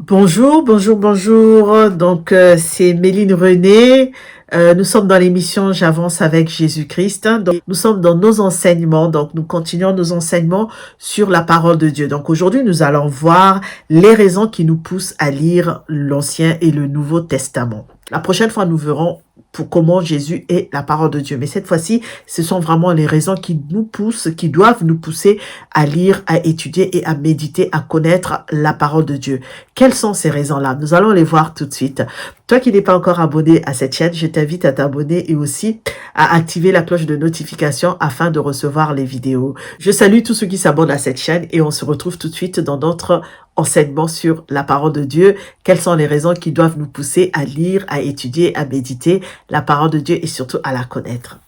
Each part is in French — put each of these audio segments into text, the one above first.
Bonjour, bonjour, bonjour. Donc, c'est Méline René. Nous sommes dans l'émission J'avance avec Jésus-Christ. Donc, nous sommes dans nos enseignements. Donc, nous continuons nos enseignements sur la parole de Dieu. Donc, aujourd'hui, nous allons voir les raisons qui nous poussent à lire l'Ancien et le Nouveau Testament. La prochaine fois, nous verrons pour comment Jésus est la parole de Dieu. Mais cette fois-ci, ce sont vraiment les raisons qui nous poussent, qui doivent nous pousser à lire, à étudier et à méditer, à connaître la parole de Dieu. Quelles sont ces raisons-là? Nous allons les voir tout de suite. Toi qui n'es pas encore abonné à cette chaîne, je t'invite à t'abonner et aussi à activer la cloche de notification afin de recevoir les vidéos. Je salue tous ceux qui s'abonnent à cette chaîne et on se retrouve tout de suite dans notre enseignement sur la parole de Dieu. Quelles sont les raisons qui doivent nous pousser à lire, à étudier, à méditer la parole de Dieu et surtout à la connaître.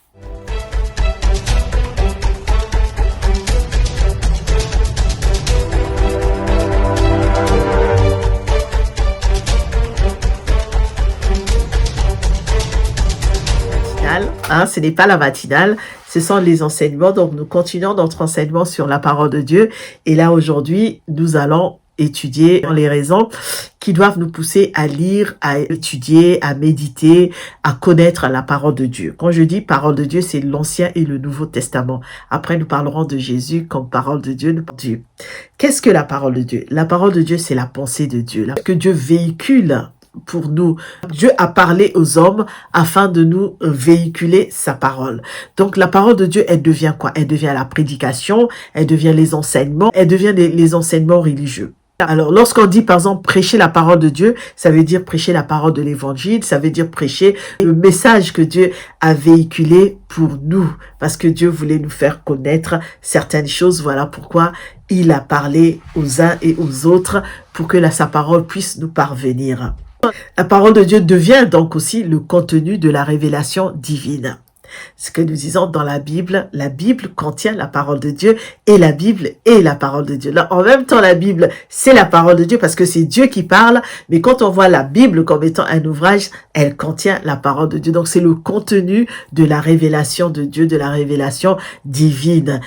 Ce n'est pas la matinale, ce sont les enseignements. Donc, nous continuons notre enseignement sur la parole de Dieu. Et là, aujourd'hui, nous allons étudier les raisons qui doivent nous pousser à lire, à étudier, à méditer, à connaître la parole de Dieu. Quand je dis parole de Dieu, c'est l'Ancien et le Nouveau Testament. Après, nous parlerons de Jésus comme parole de Dieu. Qu'est-ce que la parole de Dieu? La parole de Dieu, c'est la pensée de Dieu. Ce que Dieu véhicule pour nous. Dieu a parlé aux hommes afin de nous véhiculer sa parole. Donc la parole de Dieu, elle devient quoi? Elle devient la prédication, elle devient les enseignements, elle devient les enseignements religieux. Alors, lorsqu'on dit, par exemple, prêcher la parole de Dieu, ça veut dire prêcher la parole de l'évangile, ça veut dire prêcher le message que Dieu a véhiculé pour nous, parce que Dieu voulait nous faire connaître certaines choses. Voilà pourquoi il a parlé aux uns et aux autres pour que sa parole puisse nous parvenir. La parole de Dieu devient donc aussi le contenu de la révélation divine. Ce que nous disons dans la Bible contient la parole de Dieu et la Bible est la parole de Dieu. Là, en même temps, la Bible, c'est la parole de Dieu parce que c'est Dieu qui parle, mais quand on voit la Bible comme étant un ouvrage, elle contient la parole de Dieu. Donc, c'est le contenu de la révélation de Dieu, de la révélation divine.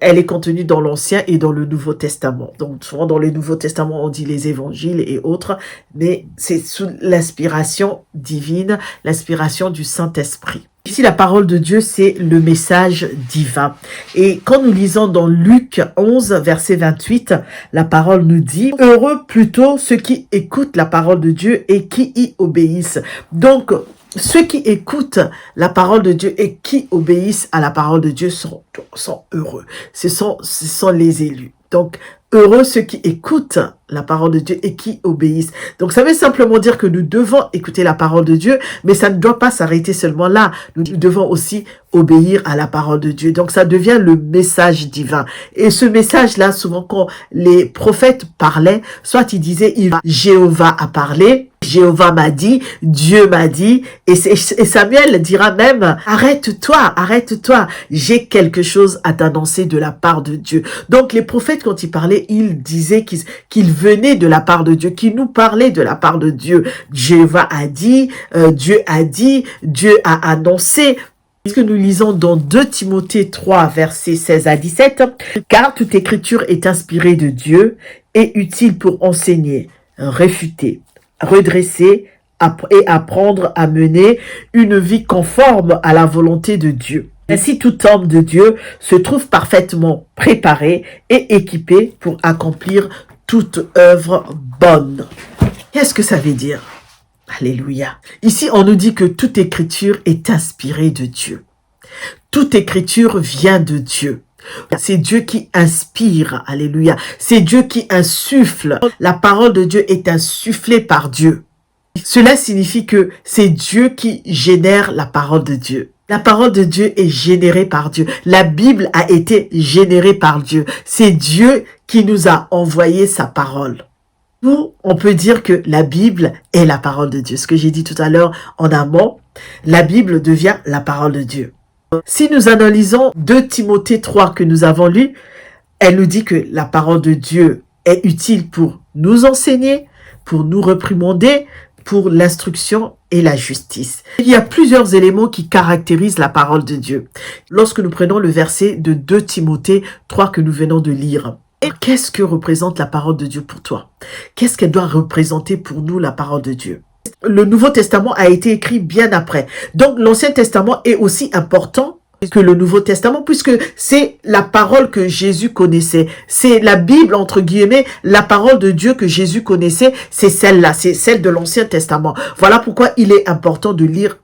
Elle est contenue dans l'Ancien et dans le Nouveau Testament. Donc, souvent dans le Nouveau Testament, on dit les évangiles et autres, mais c'est sous l'inspiration divine, l'inspiration du Saint-Esprit. Ici, la parole de Dieu, c'est le message divin. Et quand nous lisons dans Luc 11, verset 28, la parole nous dit « Heureux plutôt ceux qui écoutent la parole de Dieu et qui y obéissent. » Donc, ceux qui écoutent la parole de Dieu et qui obéissent à la parole de Dieu sont heureux. Ce sont les élus. Donc, heureux ceux qui écoutent la parole de Dieu et qui obéissent. Donc, ça veut simplement dire que nous devons écouter la parole de Dieu, mais ça ne doit pas s'arrêter seulement là. Nous devons aussi obéir à la parole de Dieu. Donc, ça devient le message divin. Et ce message-là, souvent, quand les prophètes parlaient, soit ils disaient, Jéhovah a parlé, Jéhovah m'a dit, Dieu m'a dit, et Samuel dira même, arrête-toi, j'ai quelque chose à t'annoncer de la part de Dieu. Donc les prophètes, quand ils parlaient, ils disaient qu'ils venaient de la part de Dieu, qu'ils nous parlaient de la part de Dieu. Jéhovah a dit, Dieu a annoncé. Ce que nous lisons dans 2 Timothée 3, versets 16 à 17, « Car toute écriture est inspirée de Dieu et utile pour enseigner, réfuter, redresser et apprendre à mener une vie conforme à la volonté de Dieu. Ainsi, tout homme de Dieu se trouve parfaitement préparé et équipé pour accomplir toute œuvre bonne. » Qu'est-ce que ça veut dire? Alléluia. Ici, on nous dit que toute écriture est inspirée de Dieu. Toute écriture vient de Dieu. C'est Dieu qui inspire, alléluia. C'est Dieu qui insuffle. La parole de Dieu est insufflée par Dieu. Cela signifie que c'est Dieu qui génère la parole de Dieu. La parole de Dieu est générée par Dieu. La Bible a été générée par Dieu. C'est Dieu qui nous a envoyé sa parole. Nous, on peut dire que la Bible est la parole de Dieu. Ce que j'ai dit tout à l'heure en amont, la Bible devient la parole de Dieu. Si nous analysons 2 Timothée 3 que nous avons lu, elle nous dit que la parole de Dieu est utile pour nous enseigner, pour nous réprimander, pour l'instruction et la justice. Il y a plusieurs éléments qui caractérisent la parole de Dieu. Lorsque nous prenons le verset de 2 Timothée 3 que nous venons de lire, Et qu'est-ce que représente la parole de Dieu pour toi? Qu'est-ce qu'elle doit représenter pour nous, la parole de Dieu? Le Nouveau Testament a été écrit bien après. Donc, l'Ancien Testament est aussi important que le Nouveau Testament, puisque c'est la parole que Jésus connaissait. C'est la Bible, entre guillemets, la parole de Dieu que Jésus connaissait, c'est celle-là, c'est celle de l'Ancien Testament. Voilà pourquoi il est important de lire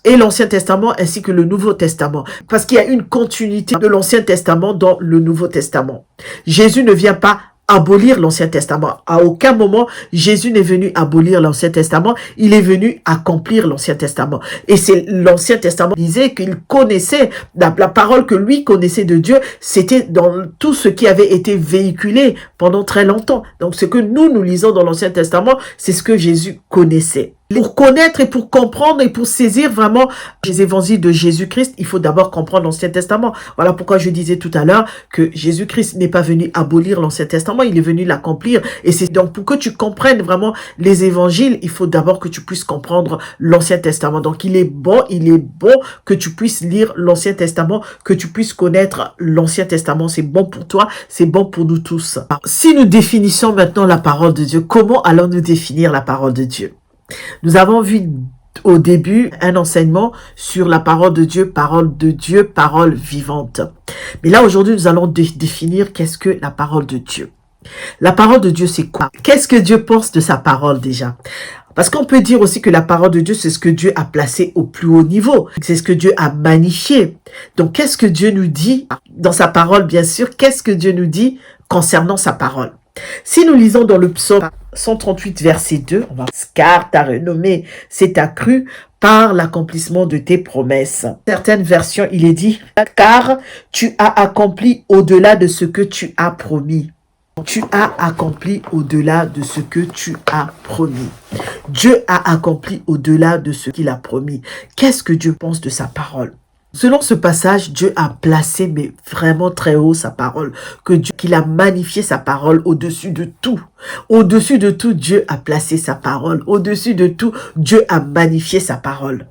et l'Ancien Testament ainsi que le Nouveau Testament. Parce qu'il y a une continuité de l'Ancien Testament dans le Nouveau Testament. Jésus ne vient pas abolir l'Ancien Testament. À aucun moment, Jésus n'est venu abolir l'Ancien Testament. Il est venu accomplir l'Ancien Testament. Et c'est l'Ancien Testament qui disait qu'il connaissait, la parole que lui connaissait de Dieu, c'était dans tout ce qui avait été véhiculé pendant très longtemps. Donc, ce que nous lisons dans l'Ancien Testament, c'est ce que Jésus connaissait. Pour connaître et pour comprendre et pour saisir vraiment les évangiles de Jésus-Christ, il faut d'abord comprendre l'Ancien Testament. Voilà pourquoi je disais tout à l'heure que Jésus-Christ n'est pas venu abolir l'Ancien Testament, il est venu l'accomplir. Et c'est donc pour que tu comprennes vraiment les évangiles, il faut d'abord que tu puisses comprendre l'Ancien Testament. Donc il est bon que tu puisses lire l'Ancien Testament, que tu puisses connaître l'Ancien Testament. C'est bon pour toi, c'est bon pour nous tous. Alors, si nous définissons maintenant la parole de Dieu, comment allons-nous définir la parole de Dieu? Nous avons vu au début un enseignement sur la parole de Dieu, parole vivante. Mais là, aujourd'hui, nous allons définir qu'est-ce que la parole de Dieu. La parole de Dieu, c'est quoi? Qu'est-ce que Dieu pense de sa parole déjà? Parce qu'on peut dire aussi que la parole de Dieu, c'est ce que Dieu a placé au plus haut niveau. C'est ce que Dieu a magnifié. Donc, qu'est-ce que Dieu nous dit dans sa parole, bien sûr? Qu'est-ce que Dieu nous dit concernant sa parole? Si nous lisons dans le psaume 138, verset 2, car ta renommée s'est accrue par l'accomplissement de tes promesses. Certaines versions, il est dit, car tu as accompli au-delà de ce que tu as promis. Tu as accompli au-delà de ce que tu as promis. Dieu a accompli au-delà de ce qu'il a promis. Qu'est-ce que Dieu pense de sa parole? Selon ce passage, Dieu a placé, mais vraiment très haut, sa parole, qu'il a magnifié sa parole au-dessus de tout. Au-dessus de tout, Dieu a placé sa parole. Au-dessus de tout, Dieu a magnifié sa parole.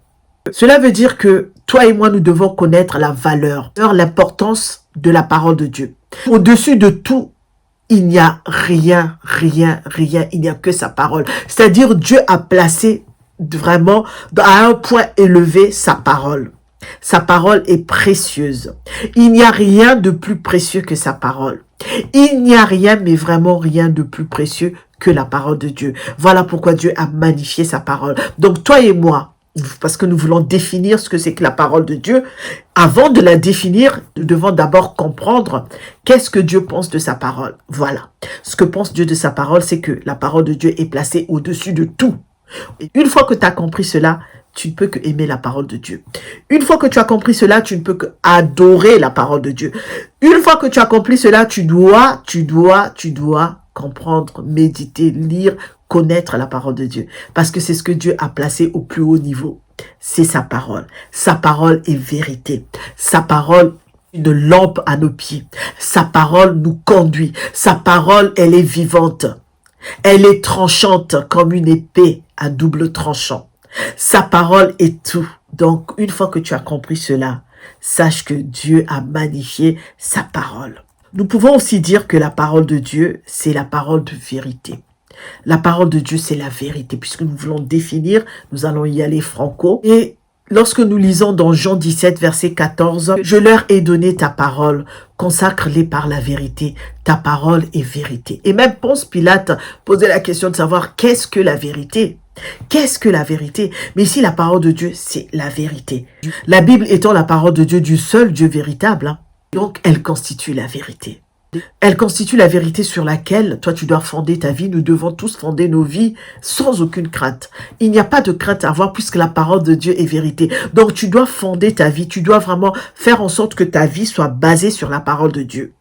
Cela veut dire que toi et moi, nous devons connaître la valeur, l'importance de la parole de Dieu. Au-dessus de tout, il n'y a rien, il n'y a que sa parole. C'est-à-dire, Dieu a placé vraiment à un point élevé sa parole. Sa parole est précieuse. Il n'y a rien de plus précieux que sa parole. Il n'y a rien, mais vraiment rien de plus précieux que la parole de Dieu. Voilà pourquoi Dieu a magnifié sa parole. Donc toi et moi, parce que nous voulons définir ce que c'est que la parole de Dieu, avant de la définir, nous devons d'abord comprendre qu'est-ce que Dieu pense de sa parole. Voilà. Ce que pense Dieu de sa parole, c'est que la parole de Dieu est placée au-dessus de tout. Et une fois que tu as compris cela, tu ne peux que aimer la parole de Dieu. Une fois que tu as compris cela, tu ne peux que adorer la parole de Dieu. Une fois que tu as compris cela, tu dois comprendre, méditer, lire, connaître la parole de Dieu. Parce que c'est ce que Dieu a placé au plus haut niveau. C'est sa parole. Sa parole est vérité. Sa parole est une lampe à nos pieds. Sa parole nous conduit. Sa parole, elle est vivante. Elle est tranchante comme une épée à double tranchant. Sa parole est tout. Donc, une fois que tu as compris cela, sache que Dieu a magnifié sa parole. Nous pouvons aussi dire que la parole de Dieu, c'est la parole de vérité. La parole de Dieu, c'est la vérité. Puisque nous voulons définir, nous allons y aller franco. Et lorsque nous lisons dans Jean 17, verset 14, « Je leur ai donné ta parole, consacre-les par la vérité. Ta parole est vérité. » Et même Ponce Pilate posait la question de savoir qu'est-ce que la vérité? Qu'est-ce que la vérité? Mais ici, la parole de Dieu, c'est la vérité. La Bible étant la parole de Dieu, du seul Dieu véritable, donc elle constitue la vérité. Elle constitue la vérité sur laquelle, toi, tu dois fonder ta vie. Nous devons tous fonder nos vies sans aucune crainte. Il n'y a pas de crainte à avoir puisque la parole de Dieu est vérité. Donc, tu dois fonder ta vie. Tu dois vraiment faire en sorte que ta vie soit basée sur la parole de Dieu.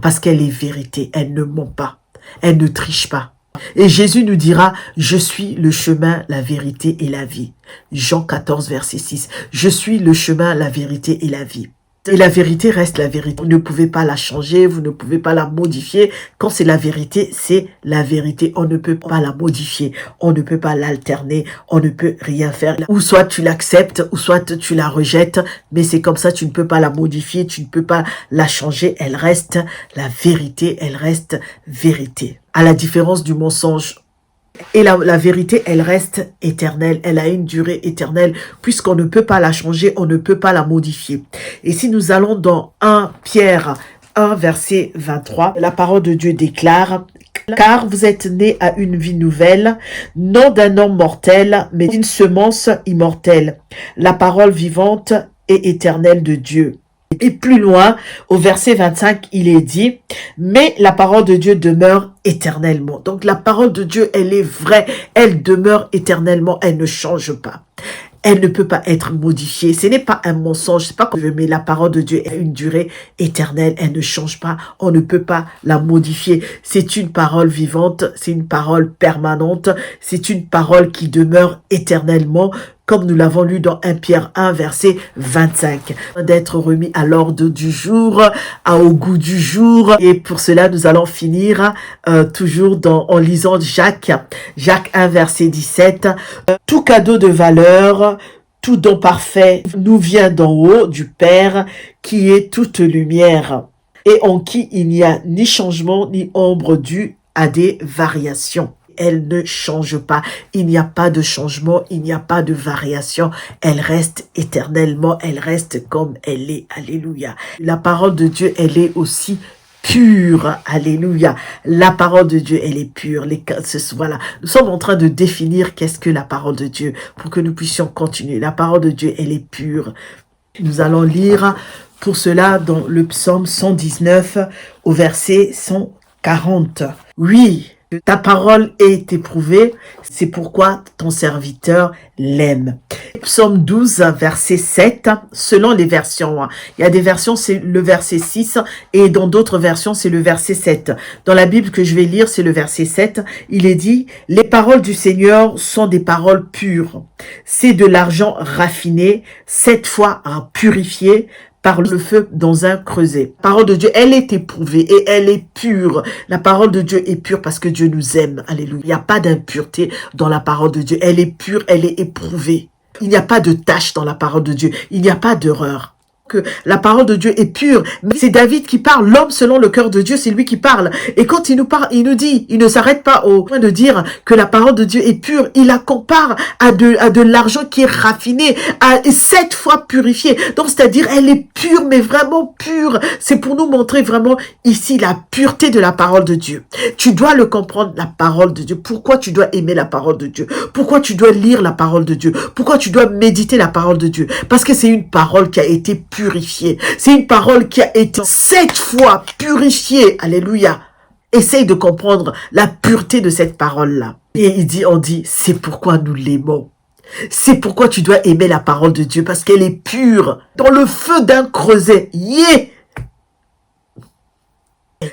Parce qu'elle est vérité. Elle ne ment pas. Elle ne triche pas. Et Jésus nous dira, je suis le chemin, la vérité et la vie. Jean 14, verset 6. Je suis le chemin, la vérité et la vie. Et la vérité reste la vérité. Vous ne pouvez pas la changer, vous ne pouvez pas la modifier. Quand c'est la vérité, c'est la vérité. On ne peut pas la modifier, on ne peut pas l'alterner, on ne peut rien faire. Ou soit tu l'acceptes, ou soit tu la rejettes, mais c'est comme ça, tu ne peux pas la modifier, tu ne peux pas la changer. Elle reste la vérité, elle reste vérité. À la différence du mensonge. Et la vérité, elle reste éternelle, elle a une durée éternelle, puisqu'on ne peut pas la changer, on ne peut pas la modifier. Et si nous allons dans 1 Pierre 1, verset 23, la parole de Dieu déclare: « Car vous êtes nés à une vie nouvelle, non d'un homme mortel, mais d'une semence immortelle, la parole vivante et éternelle de Dieu. » Et plus loin, au verset 25, il est dit, mais la parole de Dieu demeure éternellement. Donc la parole de Dieu, elle est vraie, elle demeure éternellement, elle ne change pas. Elle ne peut pas être modifiée. Ce n'est pas un mensonge, c'est pas que mais la parole de Dieu a une durée éternelle, elle ne change pas, on ne peut pas la modifier. C'est une parole vivante, c'est une parole permanente, c'est une parole qui demeure éternellement, comme nous l'avons lu dans 1 Pierre 1, verset 25. D'être remis à l'ordre du jour, au goût du jour. Et pour cela, nous allons finir toujours en lisant Jacques 1, verset 17. Tout cadeau de valeur, tout don parfait nous vient d'en haut du Père, qui est toute lumière, et en qui il n'y a ni changement ni ombre due à des variations. Elle ne change pas. Il n'y a pas de changement, il n'y a pas de variation. Elle reste éternellement, elle reste comme elle est. Alléluia. La parole de Dieu, elle est aussi pure. Alléluia. La parole de Dieu, elle est pure. Voilà. Nous sommes en train de définir qu'est-ce que la parole de Dieu pour que nous puissions continuer. La parole de Dieu, elle est pure. Nous allons lire pour cela dans le psaume 119 au verset 140. Oui. Ta parole est éprouvée, c'est pourquoi ton serviteur l'aime. Psaume 12, verset 7, selon les versions. Il y a des versions, c'est le verset 6, et dans d'autres versions, c'est le verset 7. Dans la Bible que je vais lire, c'est le verset 7. Il est dit, « Les paroles du Seigneur sont des paroles pures. C'est de l'argent raffiné, 7 fois purifié, par le feu dans un creuset. » La parole de Dieu, elle est éprouvée et elle est pure. La parole de Dieu est pure parce que Dieu nous aime. Alléluia. Il n'y a pas d'impureté dans la parole de Dieu. Elle est pure, elle est éprouvée. Il n'y a pas de tache dans la parole de Dieu. Il n'y a pas d'erreur. Que la parole de Dieu est pure. Mais c'est David qui parle, l'homme selon le cœur de Dieu, c'est lui qui parle. Et quand il nous parle, il nous dit, il ne s'arrête pas au point de dire que la parole de Dieu est pure. Il la compare à de l'argent qui est raffiné, à 7 fois purifié. Donc c'est-à-dire, elle est pure, mais vraiment pure. C'est pour nous montrer vraiment ici la pureté de la parole de Dieu. Tu dois le comprendre, la parole de Dieu. Pourquoi tu dois aimer la parole de Dieu? Pourquoi tu dois lire la parole de Dieu? Pourquoi tu dois méditer la parole de Dieu? Parce que c'est une parole qui a été purifiée. C'est une parole qui a été 7 fois purifiée. Alléluia. Essaye de comprendre la pureté de cette parole-là. Et on dit, c'est pourquoi nous l'aimons. C'est pourquoi tu dois aimer la parole de Dieu, parce qu'elle est pure. Dans le feu d'un creuset.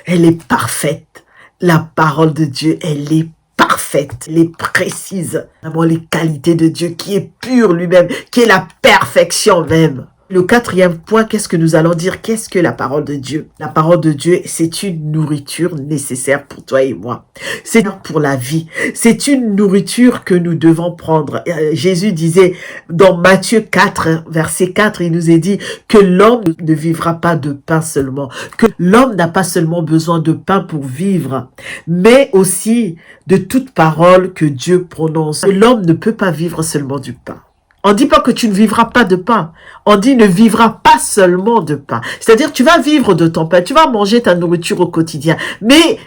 Elle est parfaite. La parole de Dieu, elle est parfaite, elle est précise. Vraiment les qualités de Dieu qui est pur lui-même, qui est la perfection même. Le 4e point, qu'est-ce que nous allons dire? Qu'est-ce que la parole de Dieu? La parole de Dieu, c'est une nourriture nécessaire pour toi et moi. C'est pour la vie. C'est une nourriture que nous devons prendre. Jésus disait dans Matthieu 4, verset 4, il nous est dit que l'homme ne vivra pas de pain seulement. Que l'homme n'a pas seulement besoin de pain pour vivre, mais aussi de toute parole que Dieu prononce. L'homme ne peut pas vivre seulement du pain. On dit pas que tu ne vivras pas de pain. On dit ne vivras pas seulement de pain. C'est-à-dire tu vas vivre de ton pain, tu vas manger ta nourriture au quotidien. Mais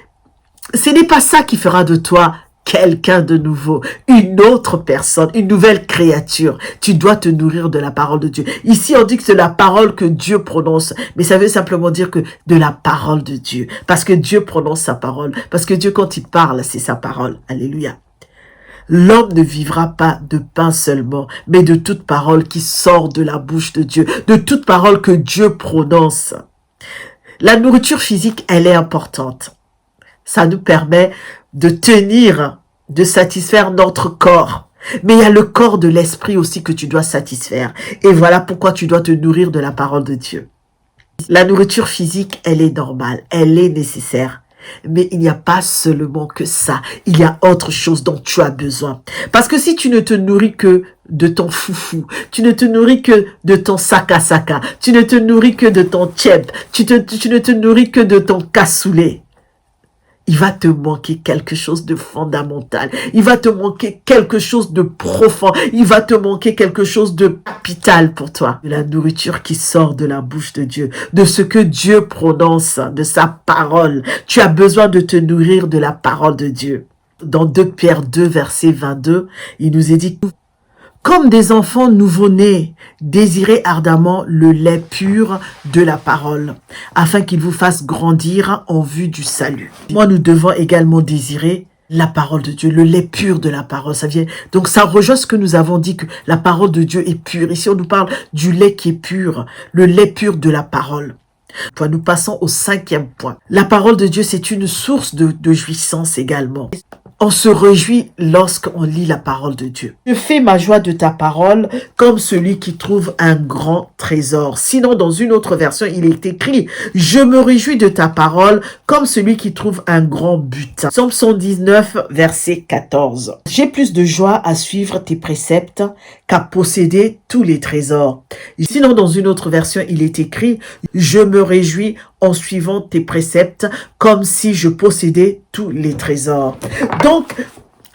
ce n'est pas ça qui fera de toi quelqu'un de nouveau, une autre personne, une nouvelle créature. Tu dois te nourrir de la parole de Dieu. Ici, on dit que c'est la parole que Dieu prononce. Mais ça veut simplement dire que de la parole de Dieu. Parce que Dieu prononce sa parole. Parce que Dieu, quand il parle, c'est sa parole. Alléluia. L'homme ne vivra pas de pain seulement, mais de toute parole qui sort de la bouche de Dieu, de toute parole que Dieu prononce. La nourriture physique, elle est importante. Ça nous permet de tenir, de satisfaire notre corps. Mais il y a le corps de l'esprit aussi que tu dois satisfaire. Et voilà pourquoi tu dois te nourrir de la parole de Dieu. La nourriture physique, elle est normale, elle est nécessaire. Mais il n'y a pas seulement que ça. Il y a autre chose dont tu as besoin. Parce que si tu ne te nourris que de ton foufou, tu ne te nourris que de ton saka, tu ne te nourris que de ton tchèp, tu ne te nourris que de ton cassoulet, il va te manquer quelque chose de fondamental. Il va te manquer quelque chose de profond. Il va te manquer quelque chose de capital pour toi. De la nourriture qui sort de la bouche de Dieu, de ce que Dieu prononce, de sa parole. Tu as besoin de te nourrir de la parole de Dieu. Dans 2 Pierre 2, verset 22, il nous est dit: comme des enfants nouveau-nés, désirez ardemment le lait pur de la parole, afin qu'il vous fasse grandir en vue du salut. Moi, nous devons également désirer la parole de Dieu, le lait pur de la parole. Donc ça rejoint ce que nous avons dit, que la parole de Dieu est pure. Ici, on nous parle du lait qui est pur, le lait pur de la parole. Nous passons au 5e point. La parole de Dieu, c'est une source de jouissance également. On se réjouit lorsqu'on lit la parole de Dieu. Je fais ma joie de ta parole comme celui qui trouve un grand trésor. Sinon, dans une autre version, il est écrit: je me réjouis de ta parole comme celui qui trouve un grand butin. Psaume 119, verset 14. J'ai plus de joie à suivre tes préceptes qu'à posséder tous les trésors. Sinon, dans une autre version, il est écrit: je me réjouis en suivant tes préceptes comme si je possédais tous les trésors. Donc,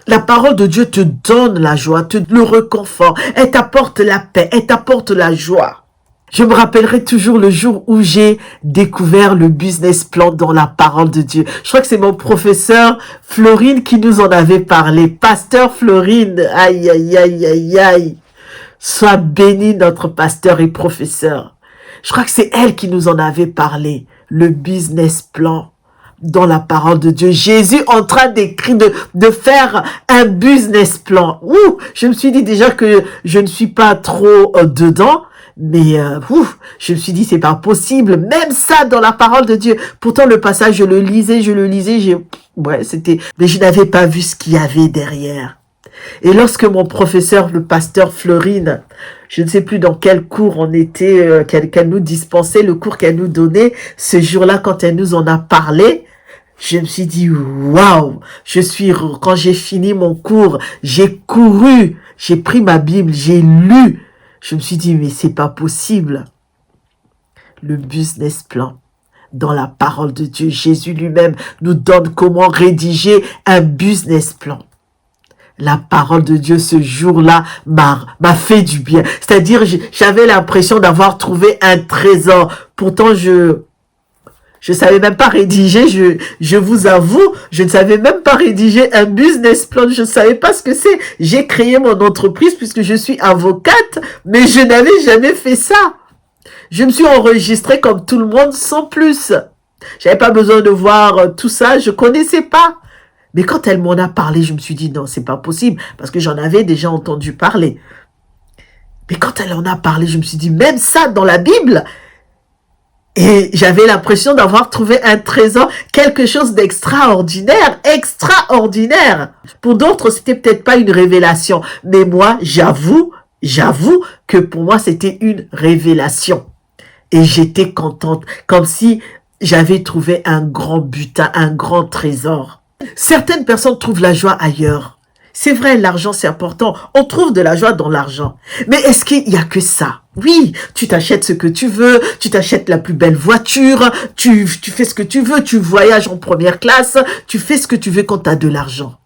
la parole de Dieu te donne la joie, te le réconfort, elle t'apporte la paix, elle t'apporte la joie. Je me rappellerai toujours le jour où j'ai découvert le business plan dans la parole de Dieu. Je crois que c'est mon professeur Florine qui nous en avait parlé. Pasteur Florine, aïe, aïe, aïe, aïe, aïe. Sois béni notre pasteur et professeur. Je crois que c'est elle qui nous en avait parlé. Le business plan dans la parole de Dieu. Jésus en train d'écrire, de faire un business plan. Ouh, je me suis dit déjà que je ne suis pas trop dedans. Mais je me suis dit, c'est pas possible. Même ça dans la parole de Dieu. Pourtant, le passage, je le lisais. Mais je n'avais pas vu ce qu'il y avait derrière. Et lorsque mon professeur, le pasteur Florine, je ne sais plus dans quel cours on était, qu'elle nous dispensait, le cours qu'elle nous donnait, ce jour-là, quand elle nous en a parlé, je me suis dit, waouh, quand j'ai fini mon cours, j'ai couru, j'ai pris ma Bible, j'ai lu. Je me suis dit, mais c'est pas possible. Le business plan dans la parole de Dieu. Jésus lui-même nous donne comment rédiger un business plan. La parole de Dieu ce jour-là m'a fait du bien. C'est-à-dire, j'avais l'impression d'avoir trouvé un trésor. Pourtant, je savais même pas rédiger, je vous avoue, je ne savais même pas rédiger un business plan, je ne savais pas ce que c'est. J'ai créé mon entreprise puisque je suis avocate, mais je n'avais jamais fait ça. Je me suis enregistrée comme tout le monde sans plus. J'avais pas besoin de voir tout ça, je connaissais pas. Mais quand elle m'en a parlé, je me suis dit non, c'est pas possible parce que j'en avais déjà entendu parler. Mais quand elle en a parlé, je me suis dit même ça dans la Bible. Et j'avais l'impression d'avoir trouvé un trésor, quelque chose d'extraordinaire, extraordinaire. Pour d'autres, c'était peut-être pas une révélation. Mais moi, j'avoue que pour moi, c'était une révélation. Et j'étais contente, comme si j'avais trouvé un grand butin, un grand trésor. Certaines personnes trouvent la joie ailleurs. C'est vrai, l'argent, c'est important. On trouve de la joie dans l'argent. Mais est-ce qu'il y a que ça? Oui, tu t'achètes ce que tu veux, tu t'achètes la plus belle voiture, tu fais ce que tu veux, tu voyages en première classe, tu fais ce que tu veux quand tu as de l'argent.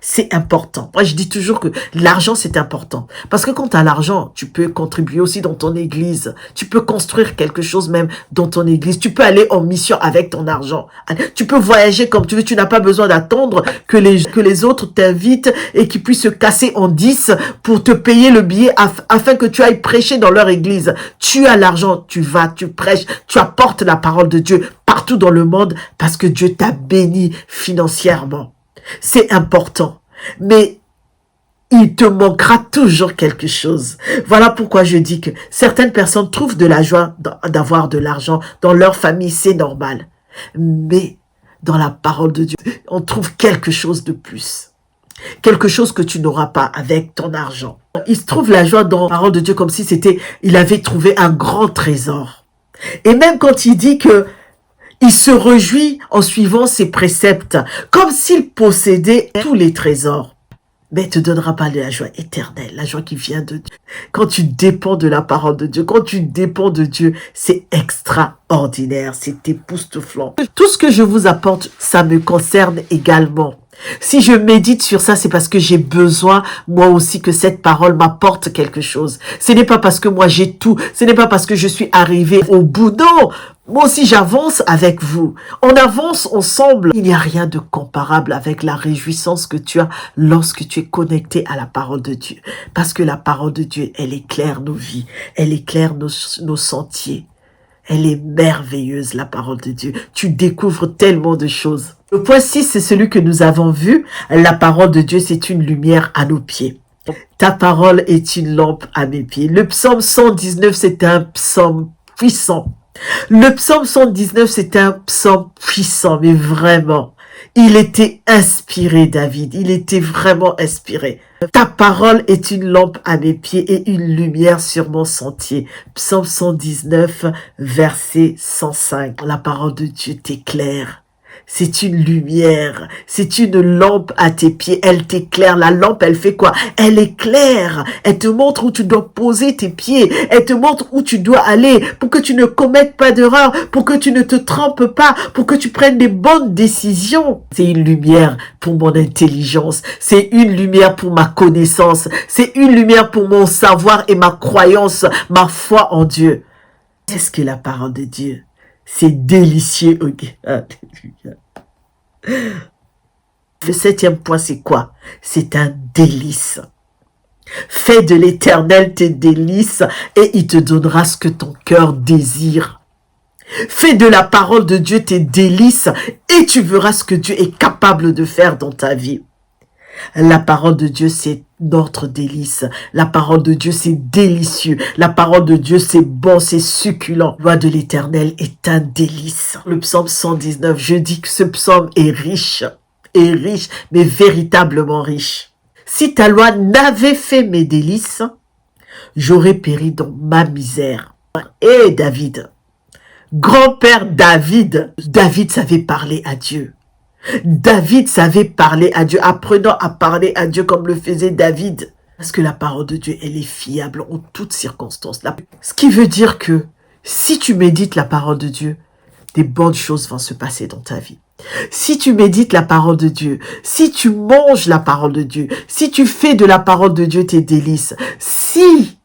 C'est important. Moi, je dis toujours que l'argent, c'est important. Parce que quand tu as l'argent, tu peux contribuer aussi dans ton église. Tu peux construire quelque chose même dans ton église. Tu peux aller en mission avec ton argent. Tu peux voyager comme tu veux. Tu n'as pas besoin d'attendre que les autres t'invitent et qu'ils puissent se casser en 10 pour te payer le billet afin que tu ailles prêcher dans leur église. Tu as l'argent, tu vas, tu prêches, tu apportes la parole de Dieu partout dans le monde parce que Dieu t'a béni financièrement. C'est important, mais il te manquera toujours quelque chose. Voilà pourquoi je dis que certaines personnes trouvent de la joie d'avoir de l'argent. Dans leur famille, c'est normal. Mais dans la parole de Dieu, on trouve quelque chose de plus. Quelque chose que tu n'auras pas avec ton argent. Il se trouve la joie dans la parole de Dieu comme si il avait trouvé un grand trésor. Et même quand il dit que il se réjouit en suivant ses préceptes, comme s'il possédait tous les trésors. Mais il ne te donnera pas la joie éternelle, la joie qui vient de Dieu. Quand tu dépends de la parole de Dieu, quand tu dépends de Dieu, c'est extraordinaire, c'est époustouflant. Tout ce que je vous apporte, ça me concerne également. Si je médite sur ça, c'est parce que j'ai besoin, moi aussi, que cette parole m'apporte quelque chose. Ce n'est pas parce que moi j'ai tout, ce n'est pas parce que je suis arrivé au bout. Non, moi aussi j'avance avec vous. On avance ensemble. Il n'y a rien de comparable avec la réjouissance que tu as lorsque tu es connecté à la parole de Dieu. Parce que la parole de Dieu, elle éclaire nos vies, elle éclaire nos sentiers. Elle est merveilleuse, la parole de Dieu. Tu découvres tellement de choses. Le point 6, c'est celui que nous avons vu. La parole de Dieu, c'est une lumière à nos pieds. Ta parole est une lampe à mes pieds. Le psaume 119, c'est un psaume puissant. Le psaume 119, c'est un psaume puissant, mais vraiment. Il était inspiré, David. Il était vraiment inspiré. Ta parole est une lampe à mes pieds et une lumière sur mon sentier. Psaume 119, verset 105. La parole de Dieu t'éclaire. C'est une lumière, c'est une lampe à tes pieds, elle t'éclaire. La lampe, elle fait quoi? Elle éclaire, elle te montre où tu dois poser tes pieds, elle te montre où tu dois aller pour que tu ne commettes pas d'erreur, pour que tu ne te trompes pas, pour que tu prennes des bonnes décisions. C'est une lumière pour mon intelligence, c'est une lumière pour ma connaissance, c'est une lumière pour mon savoir et ma croyance, ma foi en Dieu. Qu'est-ce que la parole de Dieu? C'est délicieux. Okay. Le 7e point, c'est quoi? C'est un délice. Fais de l'Éternel tes délices et il te donnera ce que ton cœur désire. Fais de la parole de Dieu tes délices et tu verras ce que Dieu est capable de faire dans ta vie. La parole de Dieu, c'est notre délice. La parole de Dieu, c'est délicieux. La parole de Dieu, c'est bon, c'est succulent. La loi de l'Éternel est un délice. Le psaume 119, je dis que ce psaume est riche, mais véritablement riche. Si ta loi n'avait fait mes délices, j'aurais péri dans ma misère. Et David, grand-père David savait parler à Dieu. David savait parler à Dieu, apprenant à parler à Dieu comme le faisait David. Parce que la parole de Dieu, elle est fiable en toutes circonstances. Ce qui veut dire que si tu médites la parole de Dieu, des bonnes choses vont se passer dans ta vie. Si tu médites la parole de Dieu, si tu manges la parole de Dieu, si tu fais de la parole de Dieu tes délices, si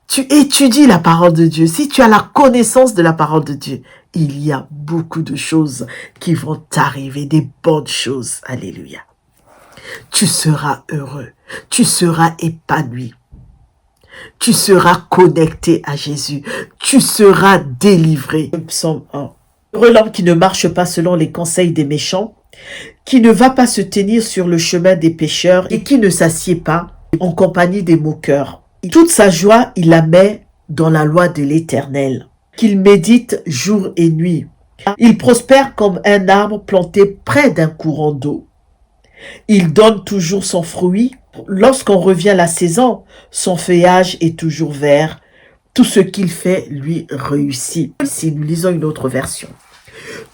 tu étudies la parole de Dieu, si tu as la connaissance de la parole de Dieu, il y a beaucoup de choses qui vont t'arriver, des bonnes choses. Alléluia. Tu seras heureux, tu seras épanoui, tu seras connecté à Jésus, tu seras délivré. Psaume 1. Heureux l'homme qui ne marche pas selon les conseils des méchants, qui ne va pas se tenir sur le chemin des pécheurs et qui ne s'assied pas en compagnie des moqueurs. Toute sa joie, il la met dans la loi de l'Éternel, qu'il médite jour et nuit. Il prospère comme un arbre planté près d'un courant d'eau. Il donne toujours son fruit. Lorsqu'on revient la saison, son feuillage est toujours vert. Tout ce qu'il fait lui réussit. Si nous lisons une autre version.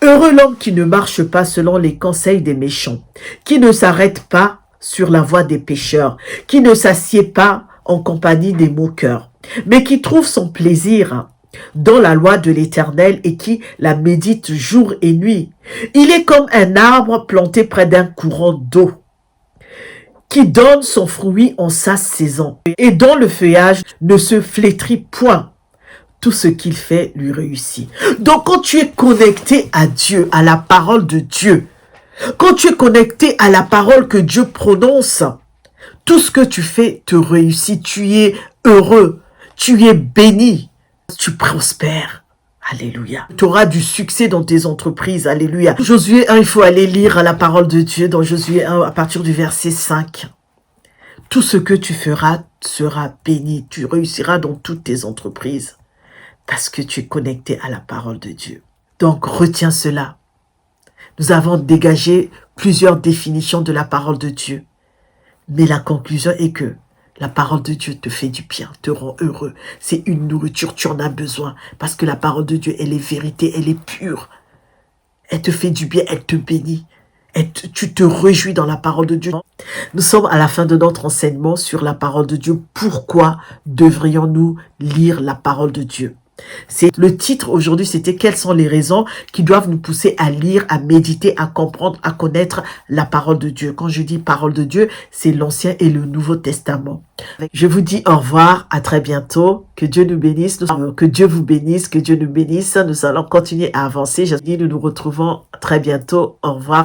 Heureux l'homme qui ne marche pas selon les conseils des méchants, qui ne s'arrête pas sur la voie des pécheurs, qui ne s'assied pas en compagnie des moqueurs, mais qui trouve son plaisir dans la loi de l'Éternel et qui la médite jour et nuit. Il est comme un arbre planté près d'un courant d'eau, qui donne son fruit en sa saison, et dont le feuillage ne se flétrit point. Tout ce qu'il fait lui réussit. Donc quand tu es connecté à Dieu, à la parole de Dieu, quand tu es connecté à la parole que Dieu prononce, tout ce que tu fais te réussit. Tu es heureux, tu es béni, tu prospères. Alléluia. Tu auras du succès dans tes entreprises. Alléluia. Josué 1, il faut aller lire la parole de Dieu dans Josué 1 à partir du verset 5. Tout ce que tu feras sera béni. Tu réussiras dans toutes tes entreprises parce que tu es connecté à la parole de Dieu. Donc retiens cela. Nous avons dégagé plusieurs définitions de la parole de Dieu. Mais la conclusion est que La parole de Dieu te fait du bien, te rend heureux. C'est une nourriture, tu en as besoin. Parce que la parole de Dieu, elle est vérité, elle est pure. Elle te fait du bien, elle te bénit. Tu te réjouis dans la parole de Dieu. Nous sommes à la fin de notre enseignement sur la parole de Dieu. Pourquoi devrions-nous lire la parole de Dieu? C'est le titre aujourd'hui, c'était quelles sont les raisons qui doivent nous pousser à lire, à méditer, à comprendre, à connaître la parole de Dieu. Quand je dis parole de Dieu, c'est l'Ancien et le Nouveau Testament. Je vous dis au revoir, à très bientôt. Que Dieu nous bénisse, que Dieu vous bénisse, que Dieu nous bénisse. Nous allons continuer à avancer. Je vous dis, nous nous retrouvons très bientôt. Au revoir.